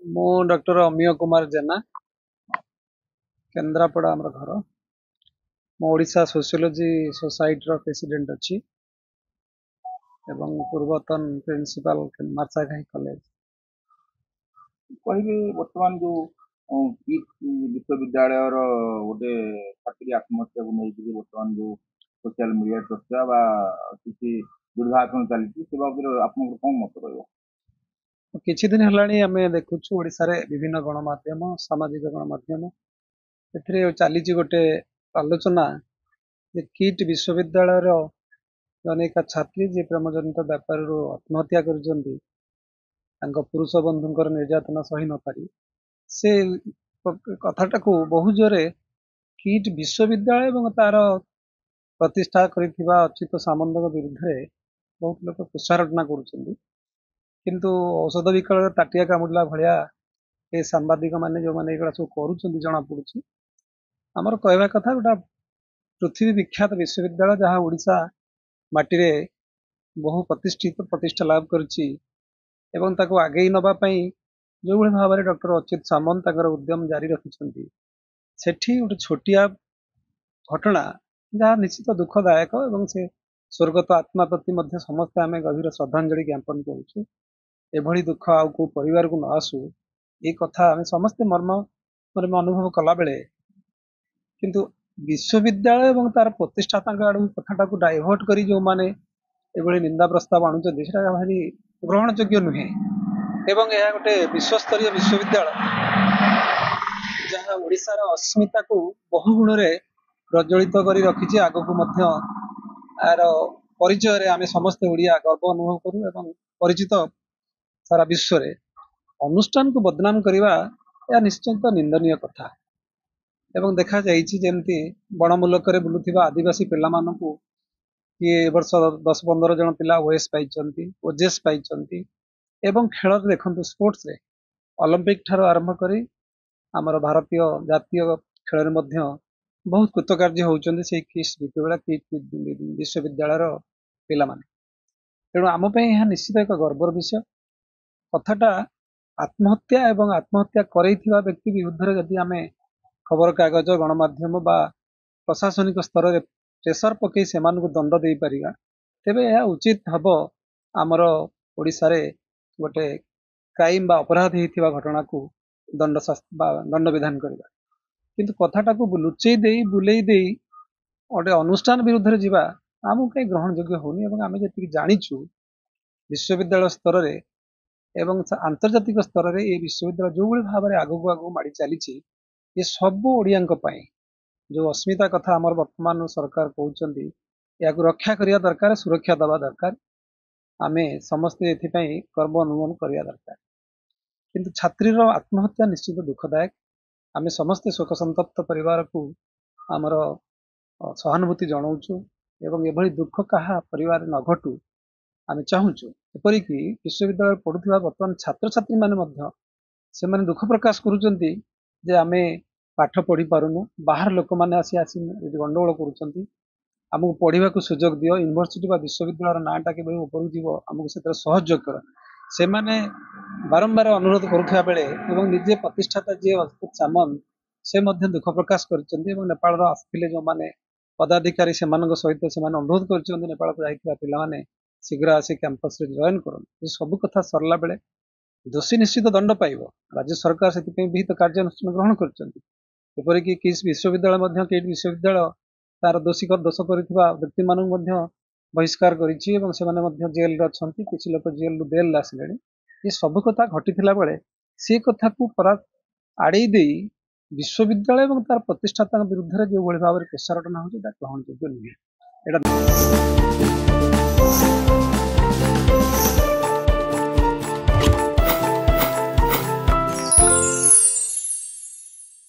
मु डॉक्टर अमीय कुमार जेना केन्द्रापड़ा आमर घर मो ओडिशा सोशियोलॉजी सोसाइटी रो प्रेसिडेंट अच्छी एवं पूर्वतन प्रिंसिपल मार्साघाई कॉलेज କହିବି ବର୍ତ୍ତମାନ ଯୋଉ କିଟ୍ ବିଶ୍ୱବିଦ୍ୟାଳୟର ଗୋଟେ ଛାତ୍ରୀ ଆତ୍ମହତ୍ୟାକୁ ନେଇକି ବର୍ତ୍ତମାନ ଯୋଉ ସୋସିଆଲ ମିଡିଆ ଚର୍ଚ୍ଚା ବା କିଛି ଦୁର୍ଭାଷଣ ଚାଲିଛି ସେ ବାବଦରେ ଆପଣଙ୍କର କଣ ମତ ରହିବ? किछि दिन हेलाणी आमे देखुछु ओडिशा रे विभिन्न गणमाध्यम सामाजिक गणमाध्यम एथिरे चलीछि गोटे आलोचना जे किट विश्वविद्यालय रो अनेक छात्री जे प्रेमजनित व्यापार रो आत्महत्या करजंती तांको पुरुष बंधुंकर निर्यातना सही न पारी से कथाटाकू बहु जोरे किट विश्वविद्यालय एवं तार प्रतिष्ठा करिथिबा अच्युत सामंतक विरुद्ध बहुत लोक तुषारोचना करुछंती किंतु औषध विकल ताटिया कामुड़ला भलिया ए सांबादिक माने जो माने एगुड़ा सब करुछंती जना पड़ुछि हमर कहवा कथा गोटा पृथ्वी विख्यात विश्वविद्यालय जहाँ ओडिशा माटी रे बहु प्रतिष्ठा लाभ करछि एवं ताको आगे नबा पई जो भली भाव डॉक्टर अच्युत सामंत ताकर उद्यम जारी रखिछंती सेठी गोटे छोटिया घटना जहाँ निश्चित दुखदायक एवं से स्वर्गत आत्मा प्रति मध्य समस्त आमे गभीर श्रद्धांजलि ज्ञापन करुछु एभली दुख आउ को परिवार को न आसू ये कथा आमे समस्त मर्म में अनुभव कला बेले किंतु विश्वविद्यालय एवं तार प्रतिष्ठाता आड़ कथाटा को डाइवर्ट करी जो माने एभली निंदा प्रस्ताव आणुचंती सेटा भारी ग्रहण योग्य नुहे एवं यह गोटे विश्वस्तरीय विश्वविद्यालय जहाँ ओडिशार अस्मिता को बहु गुण रे प्रज्वलित करी रखिछि आगो मध्य आर परिचय रे आमे समस्त ओडिया गर्व अनुभव करू एवं परिचित सारा विश्व रे अनुष्ठान को बदनाम करवा या निश्चित निंदनीय कथा एवं देखा जाइछि जेमती बणमुलक रे बुलुथिबा आदिवासी पिला मानकू किए वर्ष 10-15 जन पिला ओएस पाइचंती ओजेएस पाइचंती एवं खेल देखंतु स्पोर्ट्स रे ओलंपिक ठारो आरंभ करी आमर भारतीय जातीय खेल रे मध्य बहुत कृतकार्य होउचंती से किस विश्वविद्यालय पिला माने तेणु आम पे यह निश्चित एक गर्वर विषय कथाटा आत्महत्या एवं आत्महत्या करैथिबा व्यक्ति विरुद्ध जदि आमे खबर कागज गणमाध्यम बा प्रशासनिक स्तर रे प्रेसर पकई से दंड दे पारिबा तेबे यह उचित हबो आमर ओडिशा रे गोटे क्राइम बा अपराध हेतिबा घटना को दंड विधान करबा किंतु कथाटा को लुचई देई बुलेई देई गोटे अनुष्ठान विरुद्ध रे जिबा आमु कई ग्रहण योग्य होनी एवं आमे जति जानिछु विश्वविद्यालय स्तर रे एवं आंतर्जातिक स्तर रे ये विश्वविद्यालय जो भली भाव में आगू आगू माड़ी चली ये सब ओडिया जो अस्मिता कथा आमर वर्तमान सरकार कहउचंती या रक्षा करिया दरकार सुरक्षा दबा दरकार आमे समस्ते एथिपई कर्म अनुमोदन करिया दरकार किंतु छात्रीर आत्महत्या निश्चित दुखदायक आमे समस्ते शोक संतप्त परिवार को आमर सहानुभूति जनाऊछु एवं एभली दुख कहा परिवार न घटू आमे चाहूछु एपरिक विश्वविद्यालय पढ़ुवा बर्तमान छात्र छात्री माने दुख प्रकाश करुचंती जे आमे पाठ पढ़ी पारुनु बाहर लोक माने आसी आसी गंडगोल करुचंती आमको पढ़ा को सुजोग दियो यूनिवर्सिटी बा विश्वविद्यालय नाटा के ऊपर जीव आमको से सहयोग कर से माने बारंबार अनुरोध करुवा बेले एवं निजे प्रतिष्ठाता जी अच्युत सामंत से मध्य दुख प्रकाश करचंती एवं नेपाल आसथिले जो माने पदाधिकारी से सहित से अनुरोध करचंती नेपाल को जाइथिबा पिला माने शीघ्र आसी कैंपस रे जॉइन करन ये सब कथा सरला बेले दोषी निश्चित दंड पाइबो राज्य सरकार से विहित कार्यानुष्ठान ग्रहण करचंती एपरिक किस विश्वविद्यालय मध्य किट विश्वविद्यालय तार दोष करिथिबा व्यक्ति मानक मध्य बहिष्कार करिछि एवं से माने मध्य जेल रे अछंती किछि लोक जेल रु बेल आसिलेଣି ये सब कथा घटिथिला बेले से कथा को परा आड़े देई विश्वविद्यालय एवं तार प्रतिष्ठाता विरुद्ध रे जो भली भाव रे प्रसारण होछि ता ग्रहण योग्य नुहे एटा